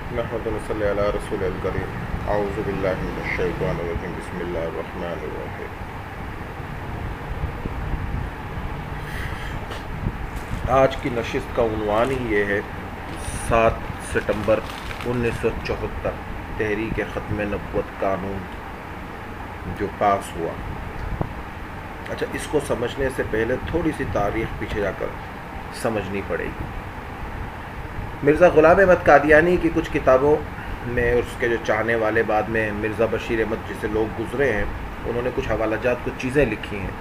نحمد صلی علی رسول الکریم اعوذ باللہ من الشیطان الرجیم بسم اللہ الرحمن الرحیم. آج کی نشست کا عنوان ہی یہ ہے 7 ستمبر 1974 تحریک ختم نبوت قانون جو پاس ہوا. اچھا، اس کو سمجھنے سے پہلے تھوڑی سی تاریخ پیچھے جا کر سمجھنی پڑے گی. مرزا غلام احمد قادیانی کی کچھ کتابوں میں اور اس کے جو چاہنے والے بعد میں مرزا بشیر احمد جیسے لوگ گزرے ہیں، انہوں نے کچھ حوالہ جات کچھ چیزیں لکھی ہیں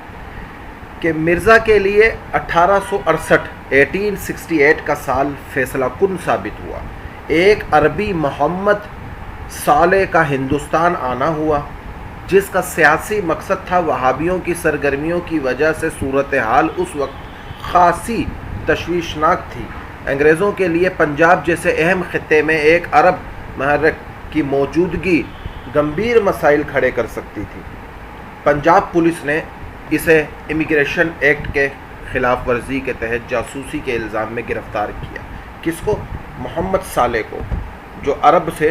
کہ مرزا کے لیے 1868 کا سال فیصلہ کن ثابت ہوا. ایک عربی محمد صالح کا ہندوستان آنا ہوا جس کا سیاسی مقصد تھا وہابیوں کی سرگرمیوں کی وجہ سے صورتحال اس وقت خاصی تشویشناک تھی. انگریزوں کے لیے پنجاب جیسے اہم خطے میں ایک عرب محرک کی موجودگی گمبھیر مسائل کھڑے کر سکتی تھی. پنجاب پولیس نے اسے امیگریشن ایکٹ کے خلاف ورزی کے تحت جاسوسی کے الزام میں گرفتار کیا. کس کو؟ محمد صالح کو، جو عرب سے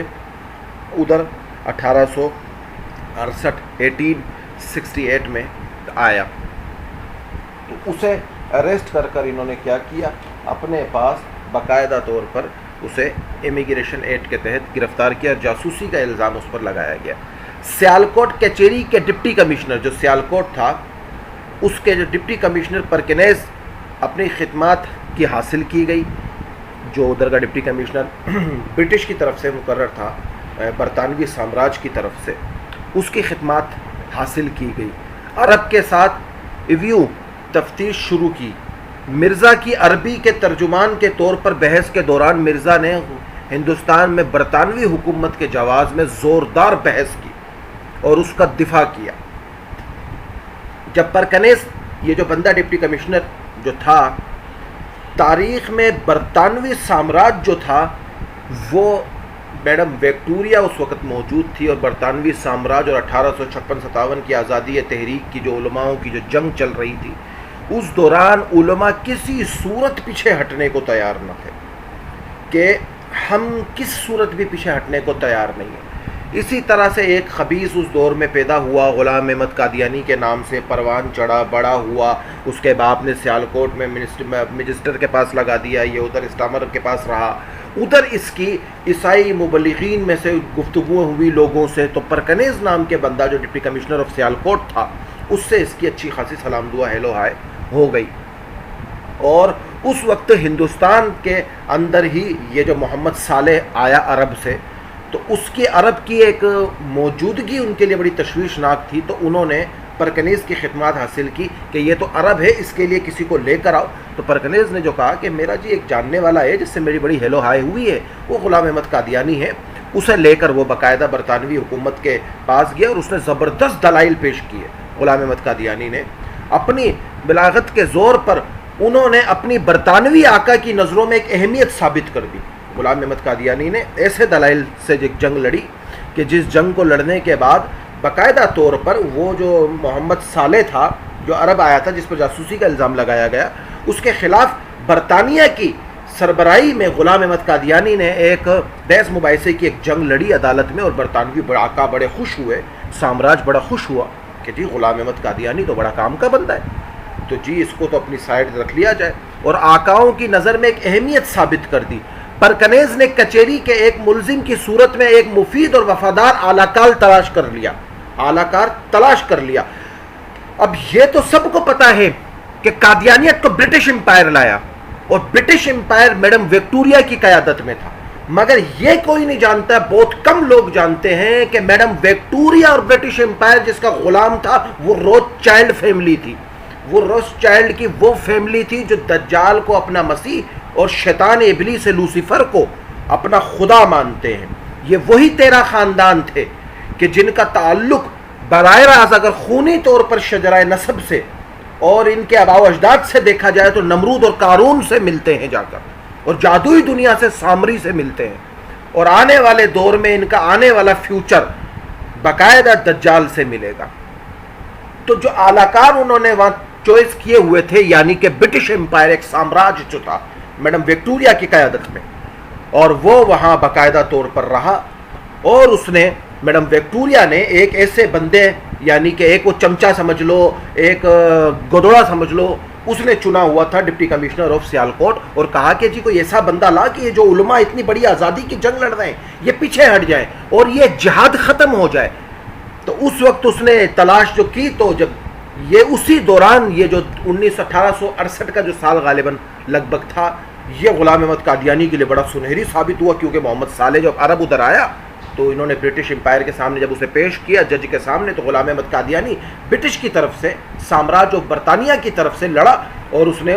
ادھر 1868 میں آیا. تو اسے اریسٹ کر کر انہوں نے کیا کیا، اپنے پاس باقاعدہ طور پر اسے امیگریشن ایکٹ کے تحت گرفتار کیا. جاسوسی کا الزام اس پر لگایا گیا. سیالکوٹ کچہری کے ڈپٹی کمشنر، جو سیالکوٹ تھا، اس کے جو ڈپٹی کمشنر پرکنیز اپنی خدمات کی حاصل کی گئی. جو ادھر کا ڈپٹی کمشنر برٹش کی طرف سے مقرر تھا، برطانوی سامراج کی طرف سے، اس کی خدمات حاصل کی گئی. عرب کے ساتھ ایویو تفتیش شروع کی. مرزا کی عربی کے ترجمان کے طور پر بحث کے دوران مرزا نے ہندوستان میں برطانوی حکومت کے جواز میں زوردار بحث کی اور اس کا دفاع کیا. جب پرکنیز، یہ جو بندہ ڈپٹی کمشنر جو تھا، تاریخ میں برطانوی سامراج جو تھا وہ میڈم وکٹوریا اس وقت موجود تھی، اور برطانوی سامراج اور 1856-57 کی آزادی تحریک کی جو علماؤں کی جو جنگ چل رہی تھی، اس دوران علماء کسی صورت پیچھے ہٹنے کو تیار نہ تھے کہ ہم کس صورت بھی پیچھے ہٹنے کو تیار نہیں ہیں. اسی طرح سے ایک خبیث اس دور میں پیدا ہوا، غلام احمد قادیانی کے نام سے پروان چڑھا، بڑا ہوا. اس کے باپ نے سیالکوٹ میں مجسٹر کے پاس لگا دیا، یہ ادھر اسٹامر کے پاس رہا. ادھر اس کی عیسائی مبلغین میں سے گفتگو ہوئی لوگوں سے، تو پرکنیز نام کے بندہ جو ڈپٹی کمشنر آف سیالکوٹ تھا، اس سے اس کی اچھی خاصی سلام دعا ہیلو ہائے ہو گئی. اور اس وقت ہندوستان کے اندر ہی یہ جو محمد صالح آیا عرب سے، تو اس کی عرب کی ایک موجودگی ان کے لیے بڑی تشویشناک تھی. تو انہوں نے پرکنیز کی خدمات حاصل کی کہ یہ تو عرب ہے، اس کے لیے کسی کو لے کر آؤ. تو پرکنیز نے جو کہا کہ میرا جی ایک جاننے والا ہے جس سے میری بڑی ہیلو ہائے ہوئی ہے، وہ غلام احمد قادیانی ہے. اسے لے کر وہ باقاعدہ برطانوی حکومت کے پاس گیا اور اس نے زبردست دلائل پیش کیے. غلام احمد قادیانی نے اپنی بلاغت کے زور پر انہوں نے اپنی برطانوی آقا کی نظروں میں ایک اہمیت ثابت کر دی. غلام احمد قادیانی نے ایسے دلائل سے ایک جنگ لڑی کہ جس جنگ کو لڑنے کے بعد باقاعدہ طور پر وہ جو محمد صالح تھا جو عرب آیا تھا، جس پر جاسوسی کا الزام لگایا گیا، اس کے خلاف برطانیہ کی سربراہی میں غلام احمد قادیانی نے ایک بحث مباحثے کی ایک جنگ لڑی عدالت میں، اور برطانوی آقا بڑے خوش ہوئے، سامراج بڑا خوش ہوا کہ جی غلام احمد قادیانی تو بڑا کام کا بندہ ہے، تو جی اس کو تو اپنی سائڈ رکھ لیا جائے. اور آقاؤں کی نظر میں ایک اہمیت ثابت کر دی. پرکنیز نے کچہری کے ایک ملزم کی صورت میں ایک مفید اور وفادار اعلی کار تلاش کر لیا. اب یہ تو سب کو پتا ہے کہ قادیانیت کو برٹش امپائر لایا، اور برٹش امپائر میڈم وکٹوریا کی قیادت میں تھا. مگر یہ کوئی نہیں جانتا، بہت کم لوگ جانتے ہیں کہ میڈم وکٹوریا اور برٹش امپائر جس کا غلام تھا وہ روتھ چائلڈ فیملی تھی. وہ روتھ چائلڈ کی وہ فیملی تھی جو دجال کو اپنا مسیح اور شیطان ابلیس لوسیفر کو اپنا خدا مانتے ہیں. یہ وہی 13 خاندان تھے کہ جن کا تعلق براہ راست اگر خونی طور پر شجرہ نسب سے اور ان کے آباء و اجداد سے دیکھا جائے تو نمرود اور قارون سے ملتے ہیں جا کر، اور جادوئی دنیا سے سامری سے ملتے ہیں. اور آنے والے دور میں ان کا آنے والا فیوچر باقاعدہ دجال سے ملے گا. تو جو اعلی کار انہوں نے وہاں چوائس کیے ہوئے تھے، یعنی کہ برٹش امپائر ایک سامراج جو تھا میڈم وکٹوریا کی قیادت میں، اور وہ وہاں باقاعدہ طور پر رہا، اور اس نے میڈم وکٹوریا نے ایک ایسے بندے، یعنی کہ ایک وہ چمچہ سمجھ لو، ایک گدڑا سمجھ لو، اس نے چنا ہوا تھا ڈپٹی کمشنر آف سیالکوٹ، اور کہا کہ جی کوئی ایسا بندہ لا کہ یہ جو علماء اتنی بڑی آزادی کی جنگ لڑ رہے ہیں یہ پیچھے ہٹ جائیں اور یہ جہاد ختم ہو جائے۔ تو اس وقت اس نے تلاش جو کی، تو جب یہ اسی دوران یہ جو 1868 کا جو سال غالباً لگ بھگ تھا، یہ غلام احمد قادیانی کے لیے بڑا سنہری ثابت ہوا، کیونکہ محمد صالح جب عرب ادھر آیا تو انہوں نے برٹش امپائر کے سامنے جب اسے پیش کیا جج کے سامنے، تو غلام احمد قادیانی برٹش کی طرف سے، سامراج آف برطانیہ کی طرف سے لڑا، اور اس نے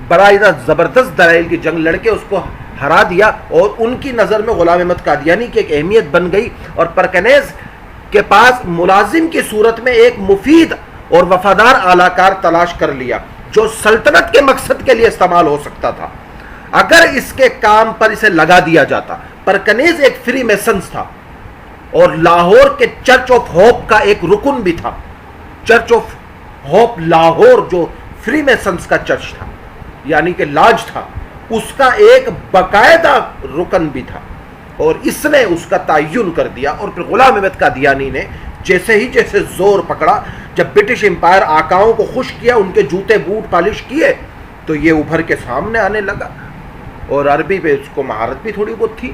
بڑا زبردست دلائل کی جنگ لڑ کے اس کو ہرا دیا، اور ان کی نظر میں غلام احمد قادیانی کی ایک اہمیت بن گئی، اور پرکنیز کے پاس ملازم کی صورت میں ایک مفید اور وفادار اعلی کار تلاش کر لیا جو سلطنت کے مقصد کے لیے استعمال ہو سکتا تھا اگر اس کے کام پر اسے لگا دیا جاتا۔ پرکنیز ایک فری میسنز تھا اور لاہور کے چرچ آف ہوپ کا ایک رکن بھی تھا۔ چرچ آف ہوپ لاہور جو فری میسنز کا چرچ تھا، یعنی کہ لاج تھا، اس کا ایک باقاعدہ رکن بھی تھا، اور اس نے اس کا تعین کر دیا۔ اور پھر غلام احمد قادیانی نے جیسے زور پکڑا، جب برٹش امپائر آقاؤں کو خوش کیا، ان کے جوتے بوٹ پالش کیے، تو یہ ابھر کے سامنے آنے لگا، اور عربی پہ اس کو مہارت بھی تھوڑی بہت تھی،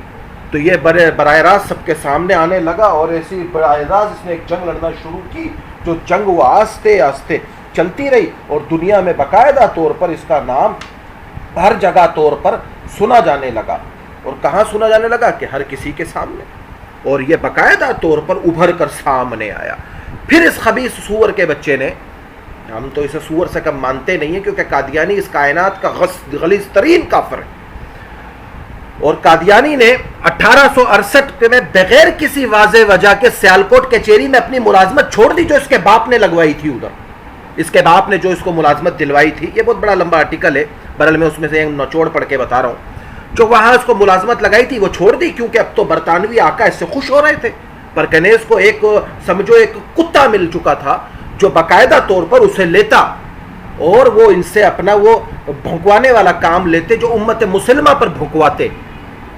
تو یہ براہ راست سب کے سامنے آنے لگا، اور ایسی براہ راست اس نے ایک جنگ لڑنا شروع کی، جو جنگ وہ آہستہ آہستہ چلتی رہی، اور دنیا میں باقاعدہ طور پر اس کا نام ہر جگہ طور پر سنا جانے لگا۔ اور کہاں سنا جانے لگا؟ کہ ہر کسی کے سامنے، اور یہ باقاعدہ طور پر ابھر کر سامنے آیا۔ پھر اس خبیث سور کے بچے نے، ہم تو اسے سور سے کم مانتے نہیں ہیں کیونکہ قادیانی اس کائنات کا غلیظ ترین کافر ہے، اور قادیانی نے 1868 میں بغیر کسی واضح وجہ کے سیالکوٹ کچہری میں اپنی ملازمت چھوڑ دی، جو اس کے باپ نے لگوائی تھی ادھر۔ اس کے باپ نے جو اس کو ملازمت دلوائی تھی، یہ بہت بڑا لمبا آرٹیکل ہے، بہرحال میں اس میں سے ایک نچوڑ پڑھ کے بتا رہا ہوں۔ جو وہاں اس کو ملازمت لگائی تھی وہ چھوڑ دی، کیونکہ اب تو برطانوی آقا اس سے خوش ہو رہے تھے۔ پرکنیز کو ایک سمجھو ایک کتا مل چکا تھا جو باقاعدہ طور پر اسے لیتا، اور وہ ان سے اپنا وہ بھونکوانے والا کام لیتے، جو امت مسلمہ پر بھونکواتے،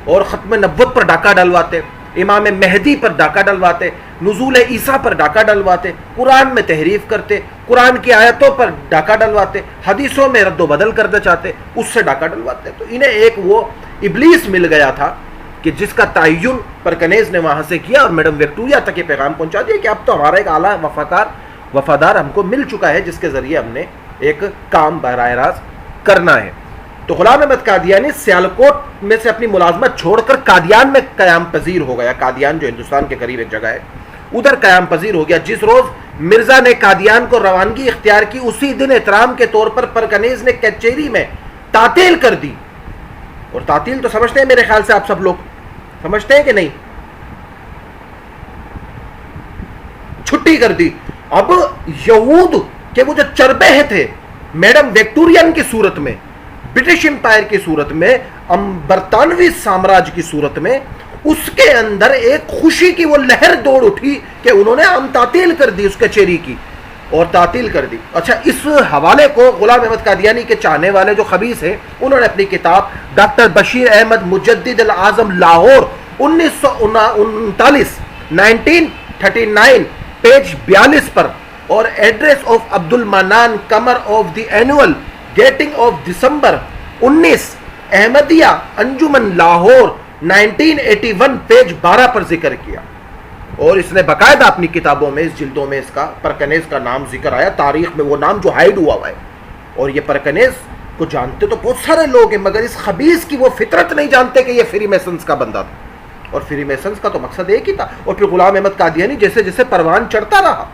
اور ختم نبوت پر ڈاکہ ڈلواتے، امام مہدی پر ڈاکہ ڈلواتے، نزول عیسیٰ پر ڈاکہ ڈلواتے، قرآن میں تحریف کرتے، قرآن کی آیتوں پر ڈاکہ ڈلواتے، حدیثوں میں رد و بدل کرنا چاہتے، اس سے ڈاکہ ڈلواتے۔ تو انہیں ایک وہ ابلیس مل گیا تھا کہ جس کا تعین پرکنیز نے وہاں سے کیا، اور میڈم وکٹوریا تک یہ پیغام پہنچا دیا کہ اب تو ہمارا ایک اعلیٰ وفادار ہم کو مل چکا ہے، جس کے ذریعے ہم نے ایک کام براہ راست کرنا ہے۔ تو غلام احمد قادیانی سیالکوٹ میں سے اپنی ملازمت چھوڑ کر قادیان میں قیام پذیر ہو گیا۔ قادیان جو ہندوستان کے قریب ایک جگہ ہے، ادھر قیام پذیر ہو گیا۔ جس روز مرزا نے قادیان کو روانگی اختیار کی، اسی دن احترام کے طور پر پرکنیز نے کچہری میں تعطیل کر دی۔ اور تعطیل تو سمجھتے ہیں میرے خیال سے، آپ سب لوگ سمجھتے ہیں کہ نہیں؟ چھٹی کر دی۔ اب یہود کے وہ جو چربے تھے میڈم وکٹورین کی صورت میں، برٹش امپائر کی صورت میں، برطانوی سامراج کی صورت میں، اس کے اندر ایک خوشی کی وہ لہر دوڑ اٹھی کہ انہوں نے ہم تعطیل کر دی اس کچہری کی، اور تعطیل کر دی۔ اچھا، اس حوالے کو غلام احمد قادیانی کے چاہنے والے جو خبیث ہیں، انہوں نے اپنی کتاب ڈاکٹر بشیر احمد مجدد الاعظم لاہور 1939 پیج 42 پر، اور address of Abdul Mannan Qamar of the annual gathering of December 19 Ahmadiyya Anjuman Lahore 1981 page 12 پر ذکر کیا۔ اور اس نے باقاعدہ اپنی کتابوں میں، اس جلدوں میں اس کا پرکنیز کا نام ذکر آیا، تاریخ میں وہ نام جو ہائیڈ ہوا ہے۔ اور یہ پرکنیز کو جانتے تو بہت سارے لوگ ہیں، مگر اس خبیث کی وہ فطرت نہیں جانتے کہ یہ فری میسنز کا بندہ تھا، اور فری میسنز کا تو مقصد ایک ہی تھا۔ اور پھر غلام احمد قادیانی جیسے جیسے پروان چڑھتا رہا،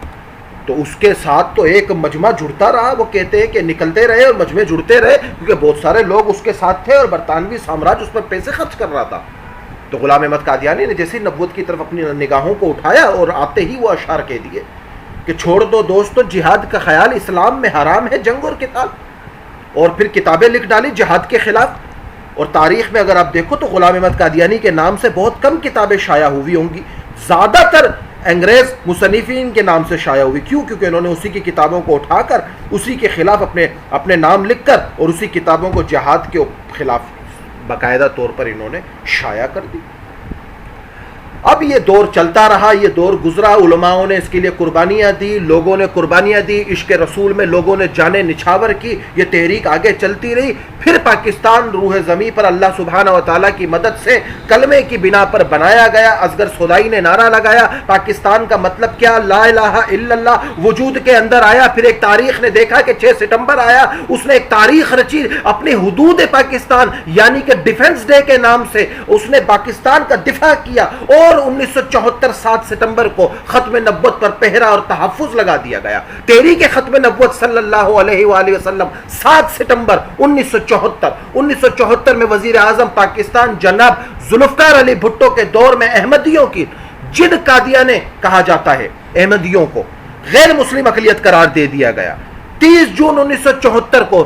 تو اس کے ساتھ تو ایک مجمع جڑتا رہا۔ وہ کہتے ہیں کہ نکلتے رہے اور مجمع جڑتے رہے، کیونکہ بہت سارے لوگ اس کے ساتھ تھے، اور برطانوی سامراج اس پر پیسے خرچ کر رہا تھا۔ تو غلام احمد قادیانی نے جیسے نبوت کی طرف اپنی نگاہوں کو اٹھایا، اور آتے ہی وہ اشعار کہہ دیے کہ چھوڑ دو دوستو جہاد کا خیال، اسلام میں حرام ہے جنگ اور قتال۔ اور پھر کتابیں لکھ ڈالی جہاد کے خلاف۔ اور تاریخ میں اگر آپ دیکھو تو غلام احمد قادیانی کے نام سے بہت کم کتابیں شائع ہوئی ہوں گی، زیادہ تر انگریز مصنفین کے نام سے شائع ہوئی۔ کیوں؟ کیونکہ انہوں نے اسی کی کتابوں کو اٹھا کر اسی کے خلاف اپنے نام لکھ کر، اور اسی کتابوں کو جہاد کے خلاف باقاعدہ طور پر انہوں نے شائع کر دی۔ اب یہ دور چلتا رہا، یہ دور گزرا، علماؤں نے اس کے لیے قربانیاں دی، لوگوں نے قربانیاں دی، عشق رسول میں لوگوں نے جانیں نچھاور کی، یہ تحریک آگے چلتی رہی۔ پھر پاکستان روح زمیں پر اللہ سبحانہ و تعالیٰ کی مدد سے کلمے کی بنا پر بنایا گیا۔ اصغر سودائی نے نعرہ لگایا پاکستان کا مطلب کیا، لا الہ الا اللہ وجود کے اندر آیا۔ پھر ایک تاریخ نے دیکھا کہ 6 ستمبر آیا، اس نے ایک تاریخ رچی اپنی حدود پاکستان یعنی کہ ڈیفنس ڈے کے نام سے، اس نے پاکستان کا دفاع کیا، اور 1974 7 ستمبر کو ختم نبوت پر پہرا اور تحفظ لگا دیا گیا۔ تحریک ختم نبوت صلی اللہ علیہ وآلہ وسلم 7 ستمبر 1974 میں وزیر اعظم پاکستان جناب ذوالفقار علی بھٹو کے دور میں احمدیوں کی، جن قادیانے کہا جاتا ہے، احمدیوں کو غیر مسلم اقلیت قرار دے دیا گیا۔ 30 جون 1974 کو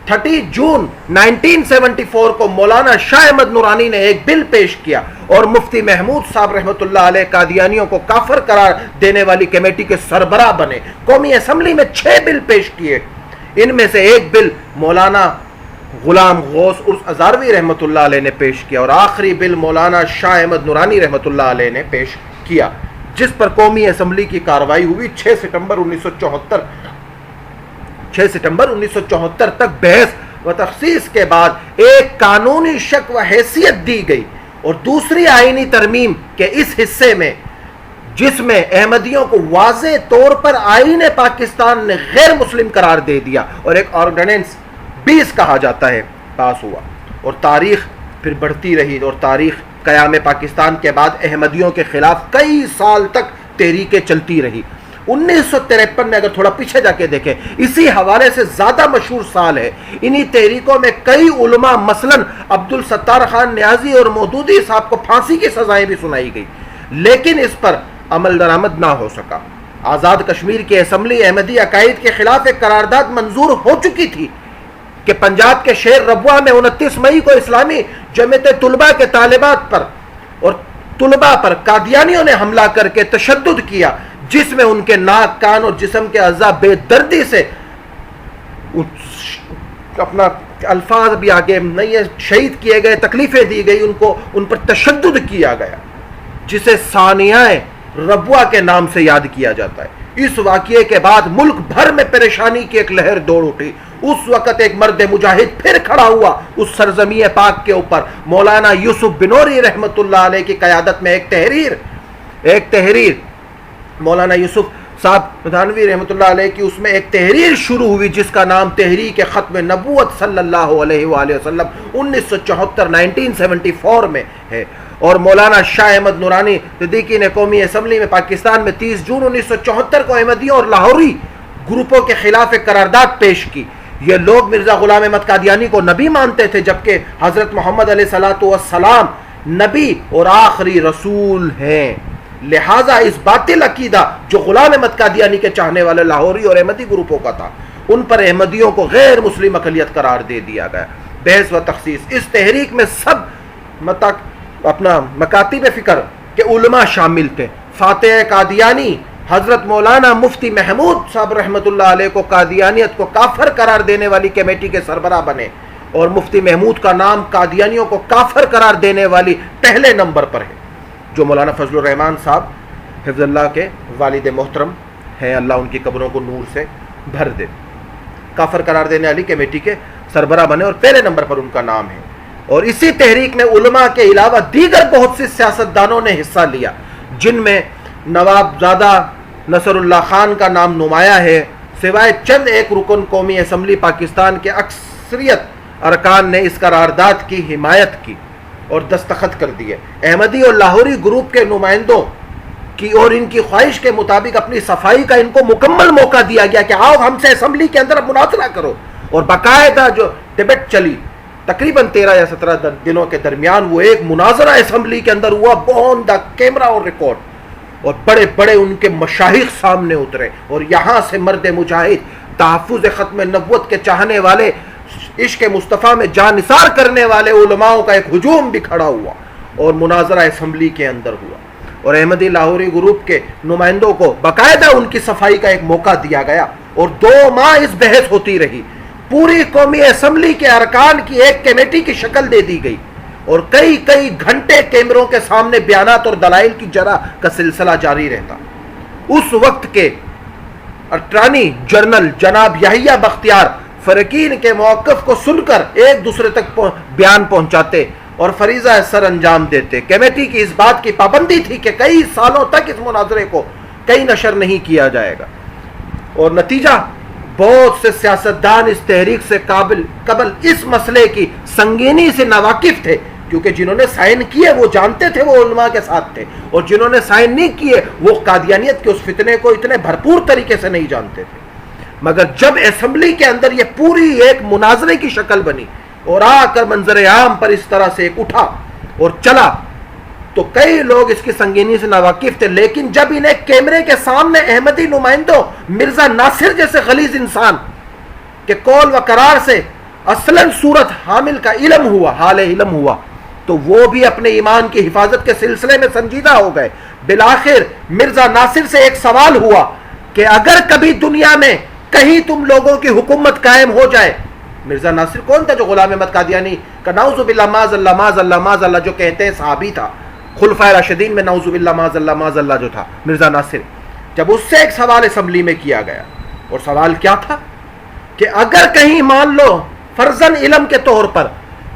30 جون 1974 کو مولانا شاہ احمد نورانی نے ایک بل پیش کیا اور مفتی محمود صاحب رحمۃ اللہ علیہ قادیانیوں کو کافر قرار دینے والی کمیٹی کے سربراہ بنے۔ قومی اسمبلی میں 6 بل پیش کیے، ان میں سے ایک بل مولانا غلام غوث عرف ہزاروی رحمۃ اللہ علیہ نے پیش کیا، اور آخری بل مولانا شاہ احمد نورانی رحمۃ اللہ علیہ نے پیش کیا، جس پر قومی اسمبلی کی کارروائی ہوئی 6 ستمبر 1974 تک بحث و تخصیص کے بعد ایک قانونی شک و حیثیت دی گئی، اور دوسری آئینی ترمیم کے اس حصے میں جس میں احمدیوں کو واضح طور پر آئین پاکستان نے غیر مسلم قرار دے دیا، اور ایک آرڈیننس 20 کہا جاتا ہے پاس ہوا، اور تاریخ پھر بڑھتی رہی، اور تاریخ قیام پاکستان کے بعد احمدیوں کے خلاف کئی سال تک تحریکیں چلتی رہی۔ 1953 میں اگر تھوڑا پیچھے جا کے دیکھیں، اسی حوالے سے زیادہ مشہور سال ہے، انہی تحریکوں میں کئی علماء مثلا عبدالستار خان نیازی اور مودودی صاحب کو پھانسی کی سزائیں بھی سنائی گئی، لیکن اس پر عمل درآمد نہ ہو سکا۔ آزاد کشمیر کی اسمبلی احمدی عقائد کے خلاف ایک قرارداد منظور ہو چکی تھی کہ پنجاب کے شہر ربوہ میں 29 مئی کو اسلامی جمعیت طلبہ کے طالبات پر اور طلبہ پر قادیانیوں نے حملہ کر کے تشدد کیا، جس میں ان کے ناک، کان اور جسم کے اعضاء بے دردی سے اپنا الفاظ بھی آگے نہیں ہے، شہید کیے گئے، تکلیفیں دی گئی ان کو، ان پر تشدد کیا گیا، جسے ثانیہ ربوہ کے نام سے یاد کیا جاتا ہے۔ اس واقعے کے بعد ملک بھر میں پریشانی کی ایک لہر دوڑ اٹھی۔ اس وقت ایک مرد مجاہد پھر کھڑا ہوا اس سرزمین پاک کے اوپر، مولانا یوسف بنوری رحمت اللہ علیہ کی قیادت میں ایک تحریر مولانا یوسف صاحب مدانوی رحمت اللہ علیہ کی، اس میں ایک تحریر شروع ہوئی جس کا نام تحریک ختم نبوت صلی اللہ علیہ وآلہ وسلم 1974 میں ہے، اور مولانا شاہ احمد نورانی صدیقی نے قومی اسمبلی میں پاکستان میں 30 جون 1974 کو احمدیوں اور لاہوری گروپوں کے خلاف ایک قرارداد پیش کی۔ یہ لوگ مرزا غلام احمد قادیانی کو نبی مانتے تھے، جبکہ حضرت محمد علیہ الصلوۃ والسلام نبی اور آخری رسول ہیں، لہٰذا اس باطل عقیدہ جو غلام احمد قادیانی کے چاہنے والے لاہوری اور احمدی گروپوں کا تھا، ان پر احمدیوں کو غیر مسلم اقلیت قرار دے دیا گیا۔ بحث و تخصیص، اس تحریک میں سب اپنا مکاتب فکر کے علماء شامل تھے۔ فاتح قادیانی حضرت مولانا مفتی محمود صاحب رحمت اللہ علیہ کو قادیانیت کو کافر قرار دینے والی کمیٹی کے سربراہ بنے، اور مفتی محمود کا نام قادیانیوں کو کافر قرار دینے والی پہلے نمبر پر ہے، جو مولانا فضل الرحمان صاحب حفظ اللہ کے والد محترم ہیں، اللہ ان کی قبروں کو نور سے بھر دے۔ کافر قرار دینے والی کمیٹی کے سربراہ بنے اور پہلے نمبر پر ان کا نام ہے، اور اسی تحریک میں علماء کے علاوہ دیگر بہت سے سیاستدانوں نے حصہ لیا، جن میں نواب زادہ نصر اللہ خان کا نام نمایاں ہے، سوائے چند ایک رکن قومی اسمبلی پاکستان کے اکثریت ارکان نے اس قرارداد کی حمایت کی اور دستخط کر دیے۔ احمدی اور لاہوری گروپ کے نمائندوں کی اور ان کی خواہش کے مطابق اپنی صفائی کا ان کو مکمل موقع دیا گیا کہ آؤ ہم سے اسمبلی کے اندر مناظرہ کرو، اور باقاعدہ جو ڈیبیٹ چلی تقریباً 13 یا 17 دنوں کے درمیان، وہ ایک مناظرہ اسمبلی کے اندر ہوا، آن دا کیمرہ اور ریکارڈ، اور بڑے بڑے ان کے مشائخ سامنے اترے، اور یہاں سے مرد مجاہد تحفظ ختم نبوت کے چاہنے والے، عشق مصطفیٰ میں جان نثار کرنے والے علماؤں کا ایک ہجوم بھی کھڑا ہوا اور مناظرہ اسمبلی کے اندر ہوا، اور احمدی لاہوری گروپ کے نمائندوں کو باقاعدہ ان کی صفائی کا ایک موقع دیا گیا، اور 2 ماہ اس بحث ہوتی رہی۔ پوری قومی اسمبلی کے ارکان کی ایک کمیٹی کی شکل دے دی گئی اور کئی کئی گھنٹے کیمروں کے سامنے بیانات اور دلائل کی جرح کا سلسلہ جاری رہتا. اس وقت کے اٹارنی جنرل جناب یحییٰ بختیار فریقین کے موقف کو سن کر ایک دوسرے تک بیان پہنچاتے اور فریضہ سر انجام دیتے. کمیٹی کی اس بات کی پابندی تھی کہ کئی سالوں تک اس مناظرے کو کئی نشر نہیں کیا جائے گا، اور نتیجہ بہت سے سیاستدان اس تحریک سے قبل اس مسئلے کی سنگینی سے ناواقف تھے، کیونکہ جنہوں نے سائن کیے وہ جانتے تھے وہ علماء کے ساتھ تھے، اور جنہوں نے سائن نہیں کیے وہ قادیانیت کے اس فتنے کو اتنے بھرپور طریقے سے نہیں جانتے تھے. مگر جب اسمبلی کے اندر یہ پوری ایک مناظرے کی شکل بنی اور آ کر منظر عام پر اس طرح سے ایک اٹھا اور چلا، تو کئی لوگ اس کی سنگینی سے ناواقف تھے. لیکن جب انہیں کیمرے کے سامنے احمدی نمائندوں مرزا ناصر جیسے غلیظ انسان کے قول و قرار سے اصلاً صورت حامل کا حال علم ہوا، تو وہ بھی اپنے ایمان کی حفاظت کے سلسلے میں سنجیدہ ہو گئے. بالآخر مرزا ناصر سے ایک سوال ہوا کہ اگر کبھی دنیا میں کہیں تم لوگوں کی حکومت قائم ہو جائے. مرزا ناصر کون تھا؟ جو غلام احمد قادیانی کا نعوذ باللہ معاذ اللہ معاذ اللہ معاذ اللہ جو کہتے ہیں صحابی تھا، خلفائے راشدین میں نعوذ باللہ معاذ اللہ جو تھا مرزا ناصر. جب اس سے ایک سوال اسمبلی میں کیا گیا، اور سوال کیا تھا کہ اگر کہیں مان لو فرضاً علم کے طور پر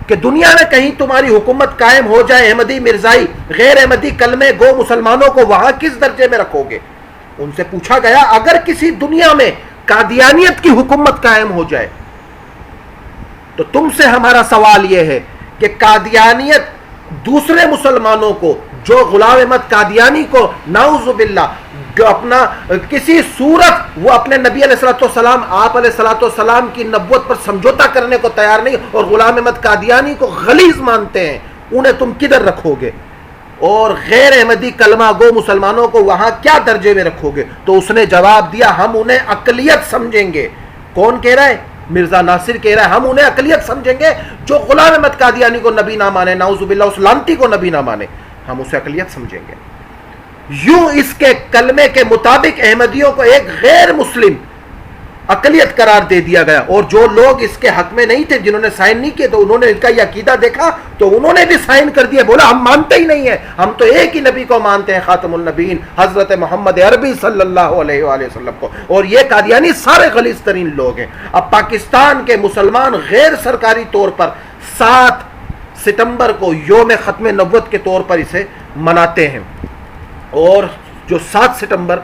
کہ دنیا میں کہیں تمہاری حکومت قائم ہو جائے، احمدی مرزائی غیر احمدی کلمے گو مسلمانوں کو وہاں کس درجے میں رکھو گے؟ ان سے پوچھا گیا اگر کسی دنیا میں قادیانیت کی حکومت قائم ہو جائے تو تم سے ہمارا سوال یہ ہے کہ قادیانیت دوسرے مسلمانوں کو جو غلام احمد قادیانی کو نعوذ باللہ جو اپنا کسی صورت وہ اپنے نبی علیہ الصلوۃ والسلام آپ علیہ الصلوۃ والسلام کی نبوت پر سمجھوتا کرنے کو تیار نہیں اور غلام احمد قادیانی کو غلیظ مانتے ہیں، انہیں تم کدھر رکھو گے؟ اور غیر احمدی کلمہ گو مسلمانوں کو وہاں کیا درجے میں رکھو گے؟ تو اس نے جواب دیا ہم انہیں اقلیت سمجھیں گے. کون کہہ رہا ہے؟ مرزا ناصر کہہ رہا ہے ہم انہیں اقلیت سمجھیں گے جو غلام احمد قادیانی کو نبی نہ مانے، نعوذ باللہ اس لعنتی کو نبی نہ مانے، ہم اسے اقلیت سمجھیں گے. یوں اس کے کلمے کے مطابق احمدیوں کو ایک غیر مسلم اقلیت قرار دے دیا گیا، اور جو لوگ اس کے حق میں نہیں تھے جنہوں نے سائن نہیں کیے تو انہوں نے ان کا یہ عقیدہ دیکھا تو انہوں نے بھی سائن کر دیا، بولا ہم مانتے ہی نہیں ہیں، ہم تو ایک ہی نبی کو مانتے ہیں خاتم النبیین حضرت محمد عربی صلی اللہ علیہ وآلہ وسلم کو. اور یہ قادیانی سارے غلیظ ترین لوگ ہیں. اب پاکستان کے مسلمان غیر سرکاری طور پر 7 ستمبر کو یوم ختم نبوت کے طور پر اسے مناتے ہیں، اور جو 7 ستمبر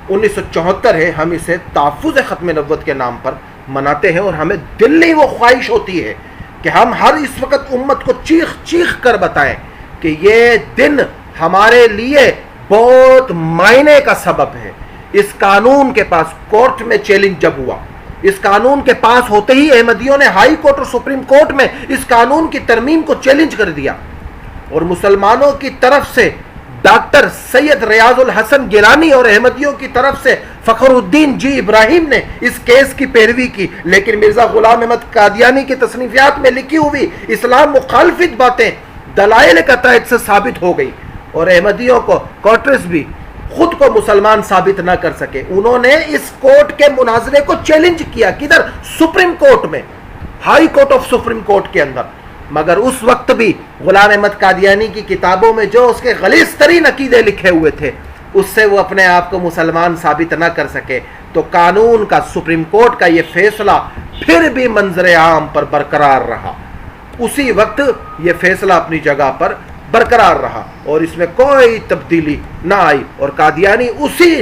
1974 ہے ہم اسے تحفظ ختم نبوت کے نام پر مناتے ہیں. اور ہمیں دلی وہ خواہش ہوتی ہے کہ ہم ہر اس وقت امت کو چیخ چیخ کر بتائیں کہ یہ دن ہمارے لیے بہت معنی کا سبب ہے. اس قانون کے پاس کورٹ میں چیلنج جب ہوا، اس قانون کے پاس ہوتے ہی احمدیوں نے ہائی کورٹ اور سپریم کورٹ میں اس قانون کی ترمیم کو چیلنج کر دیا، اور مسلمانوں کی طرف سے ڈاکٹر سید ریاض الحسن گیلانی اور احمدیوں کی طرف سے فخر الدین جی ابراہیم نے اس کیس کی پیروی کی. لیکن مرزا غلام احمد قادیانی کی تصنیفات میں لکھی ہوئی اسلام مخالفت باتیں دلائل قطعیت سے ثابت ہو گئی، اور احمدیوں کو کورٹرس بھی خود کو مسلمان ثابت نہ کر سکے. انہوں نے اس کورٹ کے مناظرے کو چیلنج کیا، کدھر؟ سپریم کورٹ میں، high court of supreme court کے اندر. مگر اس وقت بھی غلام احمد قادیانی کی کتابوں میں جو اس کے غلیظ ترین عقیدے لکھے ہوئے تھے اس سے وہ اپنے آپ کو مسلمان ثابت نہ کر سکے. تو قانون کا سپریم کورٹ کا یہ فیصلہ پھر بھی منظر عام پر برقرار رہا. اسی وقت یہ فیصلہ اپنی جگہ پر برقرار رہا اور اس میں کوئی تبدیلی نہ آئی، اور قادیانی اسی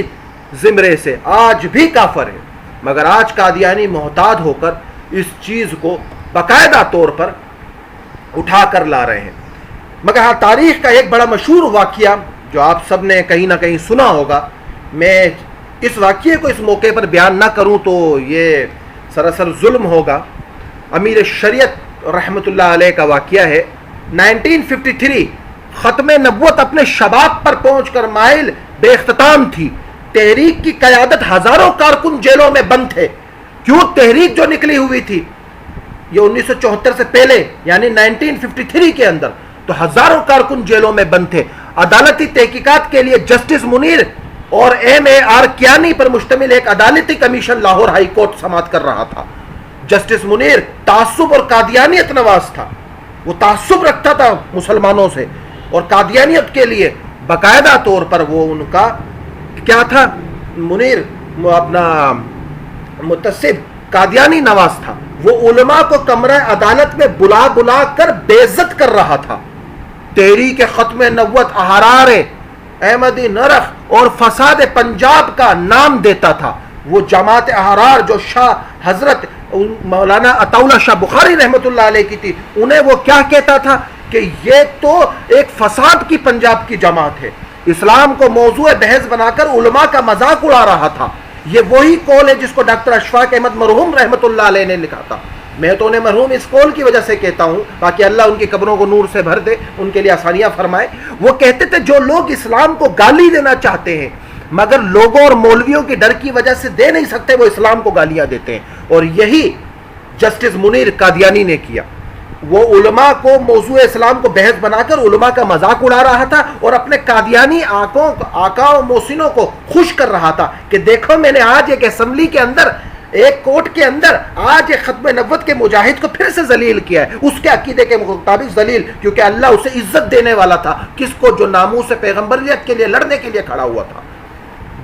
زمرے سے آج بھی کافر ہے. مگر آج قادیانی محتاط ہو کر اس چیز کو باقاعدہ طور پر اٹھا کر لا رہے ہیں. مگر ہاں تاریخ کا ایک بڑا مشہور واقعہ جو آپ سب نے کہیں نہ کہیں سنا ہوگا، میں اس واقعے کو اس موقع پر بیان نہ کروں تو یہ سراسر ظلم ہوگا. امیر شریعت رحمۃ اللہ علیہ کا واقعہ ہے. 1953 ختم نبوت اپنے شباب پر پہنچ کر مائل بے اختتام تھی. تحریک کی قیادت ہزاروں کارکن جیلوں میں بند تھے. کیوں؟ تحریک جو نکلی ہوئی تھی یہ 1974 سے پہلے یعنی 1953 کے اندر تو ہزاروں کارکن جیلوں میں بند تھے. عدالتی تحقیقات کے لیے جسٹس منیر اور ایم اے آر کیانی پر مشتمل ایک عدالتی کمیشن لاہور ہائی کورٹ سماعت کر رہا تھا. جسٹس منیر تعصب اور قادیانیت نواز تھا، وہ تعصب رکھتا تھا مسلمانوں سے، اور قادیانیت کے لیے باقاعدہ طور پر وہ ان کا کیا تھا، منیر اپنا متعصب قادیانی نواز تھا۔ وہ علماء کو کمرہ عدالت میں بلا بلا کر بے عزت کر رہا تھا، تحریک ختم نبوت، احرار احمدی نرخ اور فساد پنجاب کا نام دیتا تھا۔ وہ جماعت احرار جو شاہ حضرت مولانا عطا اللہ شاہ بخاری رحمۃ اللہ علیہ کی تھی، انہیں وہ کیا کہتا تھا کہ یہ تو ایک فساد کی پنجاب کی جماعت ہے، اسلام کو موضوع بحث بنا کر علماء کا مذاق اڑا رہا تھا۔ یہ وہی قول ہے جس کو ڈاکٹر اشفاق احمد مرحوم رحمۃ اللہ علیہ نے لکھا تھا۔ میں تو انہیں مرحوم اس قول کی وجہ سے کہتا ہوں تاکہ اللہ ان کی قبروں کو نور سے بھر دے، ان کے لیے آسانیاں فرمائے۔ وہ کہتے تھے جو لوگ اسلام کو گالی دینا چاہتے ہیں مگر لوگوں اور مولویوں کی ڈر کی وجہ سے دے نہیں سکتے، وہ اسلام کو گالیاں دیتے ہیں، اور یہی جسٹس منیر قادیانی نے کیا۔ وہ علماء کو موضوع اسلام کو بحث بنا کر علماء کا مذاق اڑا رہا تھا اور اپنے قادیانی آقا و محسنوں کو خوش کر رہا تھا کہ دیکھو میں نے آج ایک اسمبلی کے اندر، ایک کوٹ کے اندر آج ایک ختم نبوت کے مجاہد کو پھر سے ذلیل کیا ہے، اس کے عقیدے کے مطابق ذلیل، کیونکہ اللہ اسے عزت دینے والا تھا، کس کو؟ جو ناموس پیغمبریت کے لیے لڑنے کے لیے کھڑا ہوا تھا،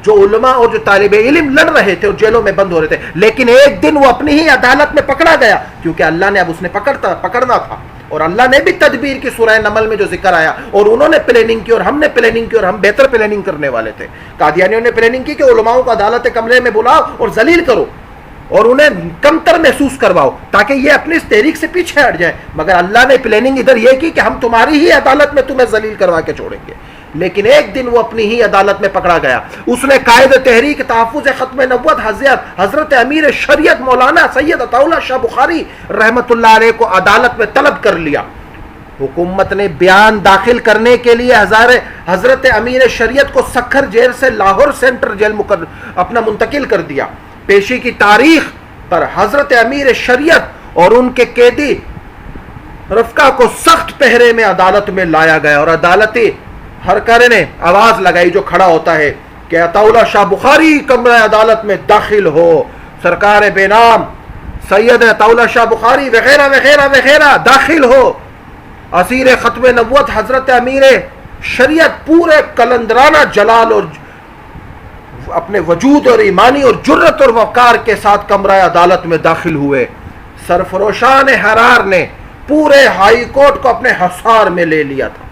جو علماء اور جو طالب علم لڑ رہے تھے اور جیلوں میں بند ہو رہے تھے۔ لیکن ایک دن وہ اپنی ہی عدالت میں پکڑا گیا، کیونکہ اللہ نے اب اس نے پکڑنا تھا، اور اللہ نے بھی تدبیر کی، سورہ نمل میں جو ذکر آیا، اور انہوں نے پلاننگ کی اور ہم نے پلاننگ کی، اور ہم بہتر پلاننگ کرنے والے تھے۔ قادیانیوں نے پلاننگ کی کہ علماؤں کو عدالت کمرے میں بلاؤ اور ذلیل کرو اور انہیں کمتر محسوس کرواؤ تاکہ یہ اپنی اس تحریک سے پیچھے ہٹ جائیں، مگر اللہ نے پلاننگ ادھر یہ کی کہ ہم تمہاری ہی عدالت میں تمہیں ذلیل کروا کے چھوڑیں گے۔ لیکن ایک دن وہ اپنی ہی عدالت میں پکڑا گیا، اس نے قائد تحریک تحفظ ختم نبوت حضرت امیر شریعت مولانا سید عطا اللہ شاہ بخاری رحمت اللہ علیہ کو عدالت میں طلب کر لیا۔ حکومت نے بیان داخل کرنے کے لیے حضرت امیر شریعت کو سکھر جیل سے لاہور سینٹرل جیل اپنا منتقل کر دیا۔ پیشی کی تاریخ پر حضرت امیر شریعت اور ان کے قیدی رفقا کو سخت پہرے میں عدالت میں لایا گیا، اور عدالتی ہرکارے نے آواز لگائی جو کھڑا ہوتا ہے کہ عطا اللہ شاہ بخاری کمرہ عدالت میں داخل ہو، سرکار بے نام سید عطا اللہ شاہ بخاری وغیرہ وغیرہ وغیرہ داخل ہو۔ اسیر ختم نبوت حضرت امیر شریعت پورے کلندرانہ جلال اور اپنے وجود اور ایمانی اور جرت اور وقار کے ساتھ کمرہ عدالت میں داخل ہوئے۔ سرفروشان حرار نے پورے ہائی کورٹ کو اپنے حصار میں لے لیا تھا۔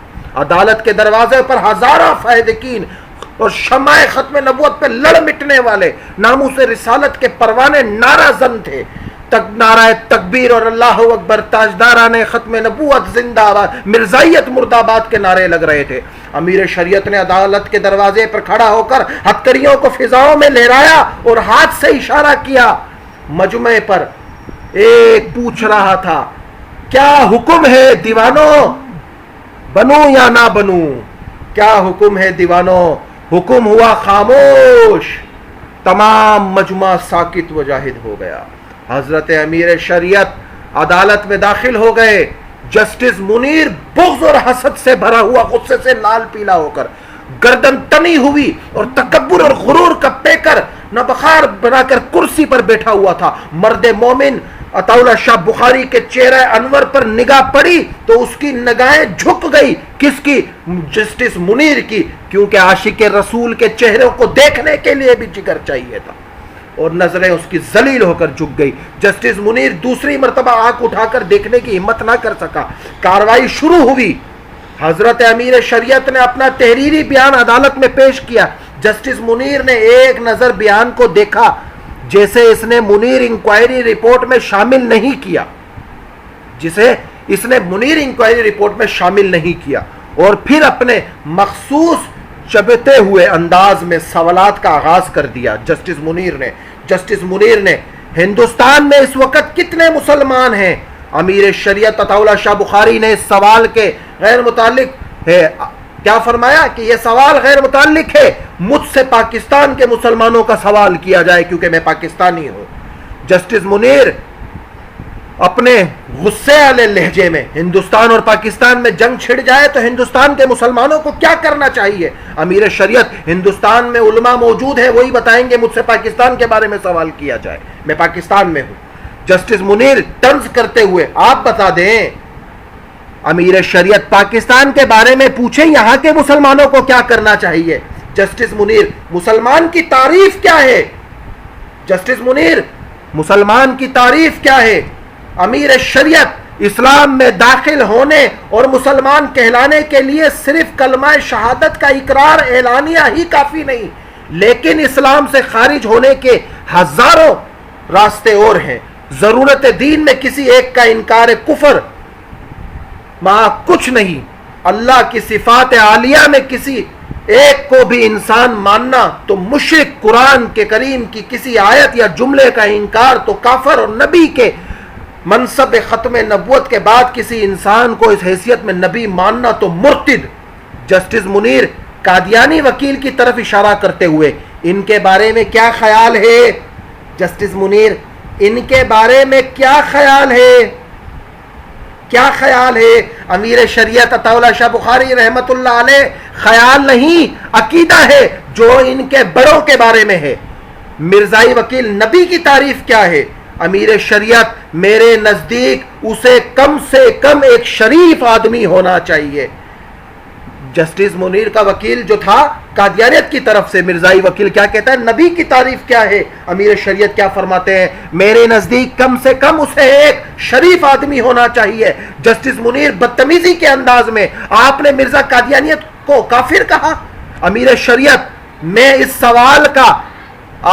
عدالت کے دروازے پر ہزاروں فائدقین اور شمع ختم نبوت پہ لڑ مٹنے والے ناموس رسالت کے پروانے نعرہ زن تھے، نعرہ تکبیر اور اللہ اکبر، تاجداران ختم نبوت زندہ آباد، مرزائیت مرد آباد کے نعرے لگ رہے تھے۔ امیر شریعت نے عدالت کے دروازے پر کھڑا ہو کر ہتھکڑیوں کو فضاؤں میں لہرایا اور ہاتھ سے اشارہ کیا۔ مجمع پر ایک پوچھ رہا تھا، کیا حکم ہے دیوانوں، بنوں یا نہ بنوں؟ کیا حکم ہے دیوانوں؟ حکم ہوا خاموش، تمام مجمع ساکت و جاہد ہو گیا۔ حضرت امیر شریعت عدالت میں داخل ہو گئے۔ جسٹس منیر بغض اور حسد سے بھرا ہوا، غصے سے لال پیلا ہو کر گردن تنی ہوئی اور تکبر اور غرور کا پیکر نبخار بنا کر کرسی پر بیٹھا ہوا تھا۔ مرد مومن عطا اللہ شاہ بخاری کے چہرہ انور پر نگاہ پڑی تو اس کی نگاہیں جھک گئی۔ کس کی؟ جسٹس منیر کی، کیونکہ عاشق رسول کے چہروں کو دیکھنے کے لیے بھی جگر چاہیے تھا، اور نظریں اس کی ذلیل ہو کر جھک گئی۔ جسٹس منیر دوسری مرتبہ آنکھ اٹھا کر دیکھنے کی ہمت نہ کر سکا۔ کارروائی شروع ہوئی۔ حضرت امیر شریعت نے اپنا تحریری بیان عدالت میں پیش کیا۔ جسٹس منیر نے ایک نظر بیان کو دیکھا جیسے اس نے منیر انکوائری رپورٹ میں شامل نہیں کیا، شامل نہیں کیا، اور پھر اپنے مخصوص چبھتے ہوئے انداز میں سوالات کا آغاز کر دیا۔ جسٹس منیر نے ہندوستان میں اس وقت کتنے مسلمان ہیں؟ امیر شریعت عطا اللہ شاہ بخاری نے اس سوال کے غیر متعلق ہے کیا فرمایا کہ یہ سوال غیر متعلق ہے، مجھ سے پاکستان کے مسلمانوں کا سوال کیا جائے کیونکہ میں پاکستانی ہوں۔ جسٹس منیر اپنے غصے والے لہجے میں، ہندوستان اور پاکستان میں جنگ چھڑ جائے تو ہندوستان کے مسلمانوں کو کیا کرنا چاہیے؟ امیر شریعت، ہندوستان میں علماء موجود ہیں، وہی بتائیں گے، مجھ سے پاکستان کے بارے میں سوال کیا جائے، میں پاکستان میں ہوں۔ جسٹس منیر طنز کرتے ہوئے آپ بتا دیں امیر شریعت پاکستان کے بارے میں پوچھیں یہاں کے مسلمانوں کو کیا کرنا چاہیے. جسٹس منیر مسلمان کی تعریف کیا ہے؟ جسٹس منیر مسلمان کی تعریف کیا ہے؟ امیر شریعت اسلام میں داخل ہونے اور مسلمان کہلانے کے لیے صرف کلمہ شہادت کا اقرار اعلانیہ ہی کافی نہیں، لیکن اسلام سے خارج ہونے کے ہزاروں راستے اور ہیں. ضرورت دین میں کسی ایک کا انکار کفر ماں کچھ نہیں. اللہ کی صفات عالیہ میں کسی ایک کو بھی انسان ماننا تو مشرک، قرآن کے کریم کی کسی آیت یا جملے کا انکار تو کافر، اور نبی کے منصب ختم نبوت کے بعد کسی انسان کو اس حیثیت میں نبی ماننا تو مرتد. جسٹس منیر قادیانی وکیل کی طرف اشارہ کرتے ہوئے ان کے بارے میں کیا خیال ہے؟ جسٹس منیر ان کے بارے میں کیا خیال ہے؟ کیا خیال ہے؟ امیر شریعت عطا اللہ شاہ بخاری رحمت اللہ علیہ خیال نہیں عقیدہ ہے جو ان کے بڑوں کے بارے میں ہے. مرزائی وکیل نبی کی تعریف کیا ہے؟ امیر شریعت میرے نزدیک اسے کم سے کم ایک شریف آدمی ہونا چاہیے. جسٹس منیر کا وکیل جو تھا قادیانیت کی طرف سے، مرزائی وکیل کیا کہتا ہے؟ نبی کی تعریف کیا ہے؟ امیر شریعت کیا فرماتے ہیں؟ میرے نزدیک کم سے کم اسے ایک شریف آدمی ہونا چاہیے. جسٹس منیر بدتمیزی کے انداز میں آپ نے مرزا قادیانیت کو کافر کہا. امیر شریعت میں اس سوال کا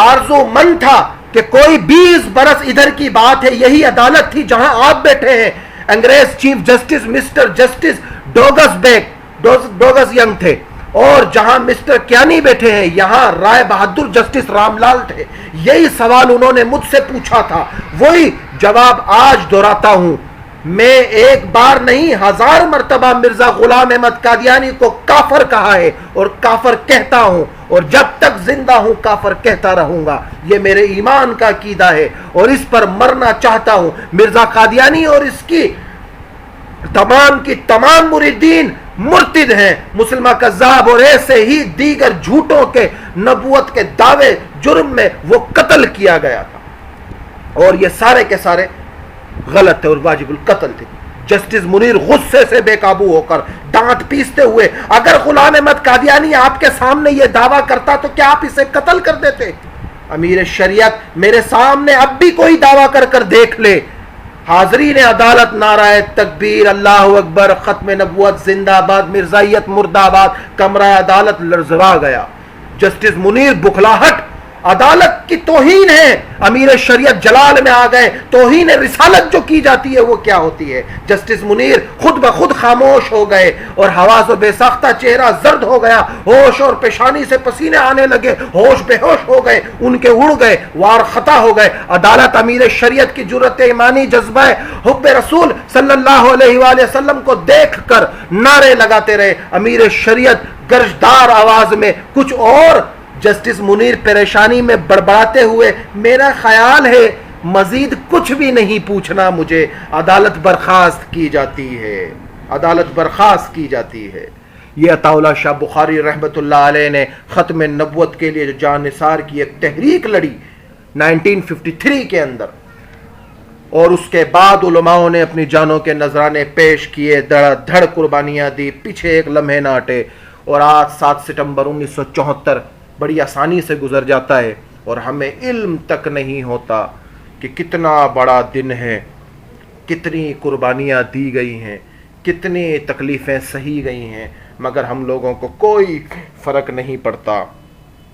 آرزو مند تھا کہ کوئی 20 برس ادھر کی بات ہے، یہی عدالت تھی جہاں آپ بیٹھے ہیں. انگریز chief justice mister justice Douglas Young تھے، اور جہاں مسٹر کیانی بیٹھے ہیں یہاں رائے بہادر جسٹس رام لال تھے. یہی سوال انہوں نے مجھ سے پوچھا تھا، وہی جواب آج دہراتا ہوں. میں ایک بار نہیں 1000 مرتبہ مرزا غلام احمد قادیانی کو کافر کہا ہے اور کافر کہتا ہوں، اور جب تک زندہ ہوں کافر کہتا رہوں گا. یہ میرے ایمان کا عقیدہ ہے اور اس پر مرنا چاہتا ہوں. مرزا قادیانی اور اس کی تمام مریدین مرتد ہیں، مسلمہ کذاب، اور ایسے ہی دیگر جھوٹوں کے نبوت کے دعوے جرم میں وہ قتل کیا گیا تھا، اور یہ سارے کے سارے غلط تھے اور واجب القتل تھے. جسٹس منیر غصے سے بے قابو ہو کر دانت پیستے ہوئے، اگر غلام احمد قادیانی آپ کے سامنے یہ دعویٰ کرتا تو کیا آپ اسے قتل کر دیتے؟ امیر شریعت میرے سامنے اب بھی کوئی دعویٰ کر دیکھ لے. حاضرین عدالت نعرہ تکبیر، اللہ اکبر، ختم نبوت زندہ آباد، مرزائیت مردہ آباد. کمرہ عدالت لرزا گیا. جسٹس منیر بخلاہٹ عدالت کی توہین ہے. امیر شریعت جلال میں آ گئے. توہین رسالت جو کی جاتی ہے وہ کیا ہوتی ہے؟ جسٹس منیر خود بخود خاموش ہو گئے اور حواس و بے ساختہ چہرہ زرد ہو گیا. ہوش اور پیشانی سے پسینے آنے لگے. ہوش بے ہوش ہو گئے، ان کے اڑ گئے، وار خطا ہو گئے. عدالت امیر شریعت کی جرأت ایمانی، جذبہ حب رسول صلی اللہ علیہ وآلہ وسلم کو دیکھ کر نعرے لگاتے رہے. امیر شریعت گرجدار آواز میں کچھ اور. جسٹس منیر پریشانی میں بڑبڑاتے ہوئے، میرا خیال ہے مزید کچھ بھی نہیں پوچھنا مجھے. عدالت برخاست کی جاتی ہے. عدالت برخاست کی جاتی ہے. یہ عطا اللہ شاہ بخاری رحمت اللہ علیہ نے ختم نبوت کے لیے جو جان نثار کی ایک تحریک لڑی 1953 کے اندر، اور اس کے بعد علماءوں نے اپنی جانوں کے نذرانے پیش کیے، دھڑ قربانیاں دی، پیچھے ایک لمحے نہ ہٹے. اور آج 7 ستمبر 1974 بڑی آسانی سے گزر جاتا ہے اور ہمیں علم تک نہیں ہوتا کہ کتنا بڑا دن ہے، کتنی قربانیاں دی گئی ہیں، کتنی تکلیفیں سہی گئی ہیں، مگر ہم لوگوں کو کوئی فرق نہیں پڑتا.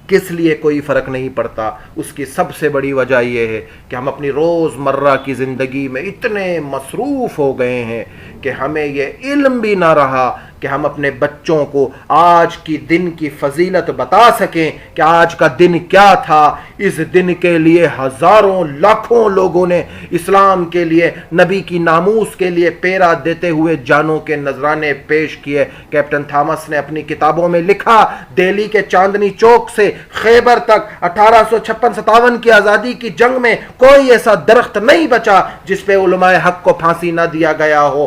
کس لیے کوئی فرق نہیں پڑتا؟ اس کی سب سے بڑی وجہ یہ ہے کہ ہم اپنی روز مرہ کی زندگی میں اتنے مصروف ہو گئے ہیں کہ ہمیں یہ علم بھی نہ رہا کہ ہم اپنے بچوں کو آج کی دن کی فضیلت بتا سکیں کہ آج کا دن کیا تھا. اس دن کے لیے ہزاروں لاکھوں لوگوں نے اسلام کے لیے، نبی کی ناموس کے لیے پیرا دیتے ہوئے جانوں کے نذرانے پیش کیے. کیپٹن تھامس نے اپنی کتابوں میں لکھا، دہلی کے چاندنی چوک سے خیبر تک 1856-57 کی آزادی کی جنگ میں کوئی ایسا درخت نہیں بچا جس پہ علماء حق کو پھانسی نہ دیا گیا ہو،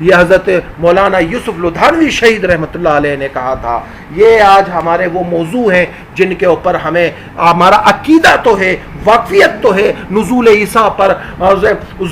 یہ حضرت مولانا یوسف لدھانوی شہید رحمۃ اللہ علیہ نے کہا تھا. یہ آج ہمارے وہ موضوع ہیں جن کے اوپر ہمیں ہمارا عقیدہ تو ہے, واقفیت تو ہے نزول عیسیٰ پر,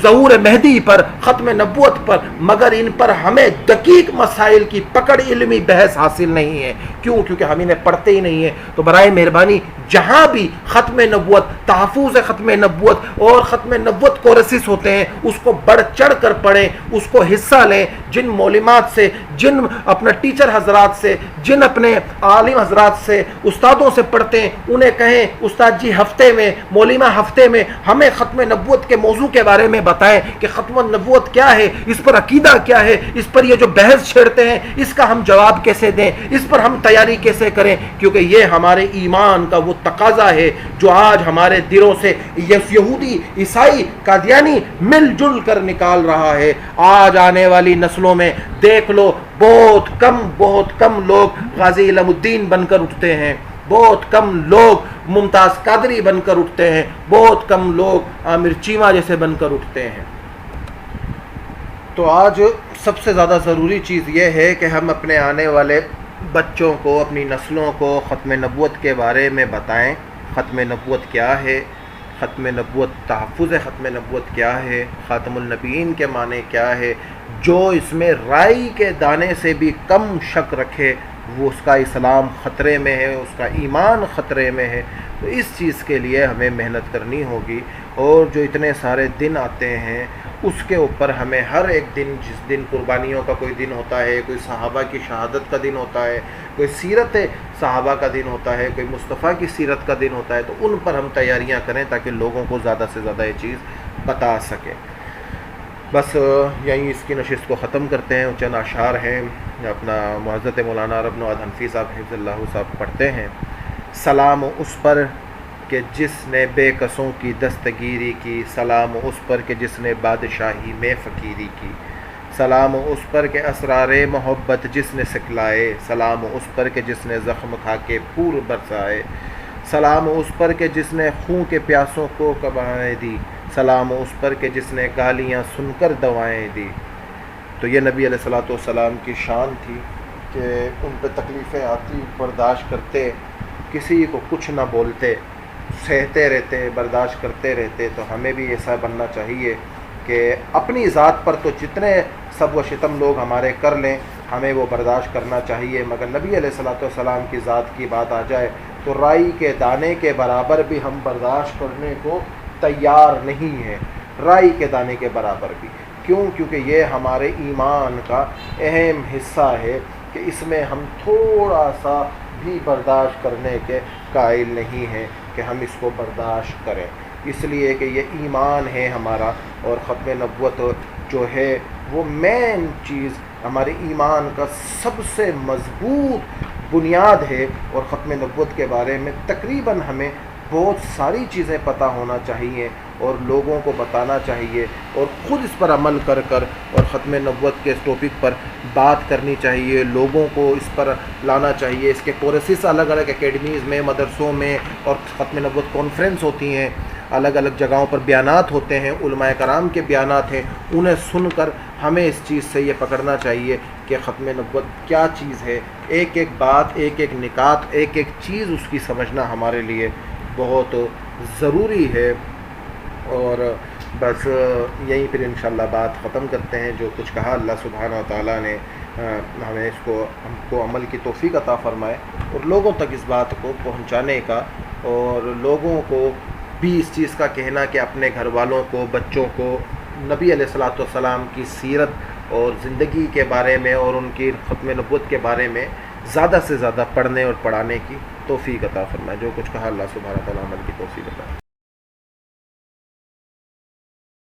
ظہور مہدی پر, ختم نبوت پر, مگر ان پر ہمیں دقیق مسائل کی پکڑ علمی بحث حاصل نہیں ہے. کیوں؟ کیونکہ ہم انہیں پڑھتے ہی نہیں ہیں. تو برائے مہربانی جہاں بھی ختم نبوت, تحفظ ختم نبوت اور ختم نبوت کورسز ہوتے ہیں اس کو بڑھ چڑھ کر پڑھیں, اس کو حصہ لیں. جن مولمات سے, جن اپنا ٹیچر حضرات سے, جن اپنے عالم حضرات سے, استادوں سے پڑھتے ہیں انہیں کہیں استاد جی ہفتے میں, مولمہ ہفتے میں ہمیں ختم نبوت کے موضوع کے بارے میں بتائیں کہ ختم نبوت کیا ہے, اس پر عقیدہ کیا ہے, اس پر یہ جو بحث چھیڑتے ہیں اس کا ہم جواب کیسے دیں, اس پر ہم تیاری کیسے کریں. کیونکہ یہ ہمارے ایمان کا وہ تقاضا ہے جو آج ہمارے دلوں سے یہودی, عیسائی, قادیانی مل جل کر نکال رہا ہے. آج آنے والی نسلوں میں دیکھ لو بہت کم لوگ غازی علم الدین بن کر اٹھتے ہیں, بہت کم لوگ ممتاز قادری بن کر اٹھتے ہیں, بہت کم لوگ عامر چیمہ جیسے بن کر اٹھتے ہیں. تو آج سب سے زیادہ ضروری چیز یہ ہے کہ ہم اپنے آنے والے بچوں کو, اپنی نسلوں کو ختم نبوت کے بارے میں بتائیں. ختم نبوت کیا ہے, ختم نبوت, تحفظ ختم نبوت کیا ہے, خاتم النبیین کے معنی کیا ہے. جو اس میں رائی کے دانے سے بھی کم شک رکھے وہ اس کا اسلام خطرے میں ہے, اس کا ایمان خطرے میں ہے. تو اس چیز کے لیے ہمیں محنت کرنی ہوگی. اور جو اتنے سارے دن آتے ہیں اس کے اوپر ہمیں ہر ایک دن, جس دن قربانیوں کا کوئی دن ہوتا ہے, کوئی صحابہ کی شہادت کا دن ہوتا ہے, کوئی سیرت صحابہ کا دن ہوتا ہے, کوئی مصطفیٰ کی سیرت کا دن ہوتا ہے, تو ان پر ہم تیاریاں کریں تاکہ لوگوں کو زیادہ سے زیادہ یہ چیز بتا سکیں. بس یہیں اس کی نشست کو ختم کرتے ہیں. چند اشعار ہیں اپنا معزز مولانا عرب نواز حنفی صاحب حفظ اللہ صاحب پڑھتے ہیں. سلام اس پر کہ جس نے بے کسوں کی دستگیری کی, سلام اس پر کہ جس نے بادشاہی میں فقیری کی, سلام اس پر کہ اسرار محبت جس نے سکھلائے, سلام اس پر کہ جس نے زخم کھا کے پھول برسائے, سلام اس پر کہ جس نے خون کے پیاسوں کو کوائیں دی, سلام اس پر کہ جس نے گالیاں سن کر دوائیں دی. تو یہ نبی علیہ الصلوۃ والسلام کی شان تھی کہ ان پہ تکلیفیں آتی, برداشت کرتے, کسی کو کچھ نہ بولتے, سہتے رہتے, برداشت کرتے رہتے. تو ہمیں بھی ایسا بننا چاہیے کہ اپنی ذات پر تو جتنے سب و شتم لوگ ہمارے کر لیں ہمیں وہ برداشت کرنا چاہیے, مگر نبی علیہ الصلوۃ والسلام کی ذات کی بات آ جائے تو رائی کے دانے کے برابر بھی ہم برداشت کرنے کو تیار نہیں ہیں, رائی کے دانے کے برابر بھی. کیوں؟ کیونکہ یہ ہمارے ایمان کا اہم حصہ ہے کہ اس میں ہم تھوڑا سا بھی برداشت کرنے کے قائل نہیں ہیں کہ ہم اس کو برداشت کریں. اس لیے کہ یہ ایمان ہے ہمارا, اور ختم نبوت جو ہے وہ مین چیز ہمارے ایمان کا سب سے مضبوط بنیاد ہے. اور ختم نبوت کے بارے میں تقریباً ہمیں بہت ساری چیزیں پتہ ہونا چاہیے اور لوگوں کو بتانا چاہیے, اور خود اس پر عمل کر اور ختم نبوت کے اس ٹاپک پر بات کرنی چاہیے, لوگوں کو اس پر لانا چاہیے. اس کے کورسز الگ الگ اکیڈمیز میں, مدرسوں میں, اور ختم نبوت کانفرنس ہوتی ہیں, الگ الگ جگہوں پر بیانات ہوتے ہیں, علماء کرام کے بیانات ہیں. انہیں سن کر ہمیں اس چیز سے یہ پکڑنا چاہیے کہ ختم نبوت کیا چیز ہے. ایک ایک بات, ایک ایک نکات, ایک ایک چیز اس کی سمجھنا ہمارے لیے بہت ضروری ہے. اور بس یہیں پھر انشاءاللہ بات ختم کرتے ہیں. جو کچھ کہا اللہ سبحانہ و تعالیٰ نے ہمیں ہم کو عمل کی توفیق عطا فرمائے, اور لوگوں تک اس بات کو پہنچانے کا, اور لوگوں کو بھی اس چیز کا کہنا کہ اپنے گھر والوں کو, بچوں کو نبی علیہ الصلوۃ والسلام کی سیرت اور زندگی کے بارے میں اور ان کی ختم نبوت کے بارے میں زیادہ سے زیادہ پڑھنے اور پڑھانے کی توفیق عطا فرمائے. جو کچھ کہا اللہ سبحانہ و تعالیٰ عمل کی توفیق عطا.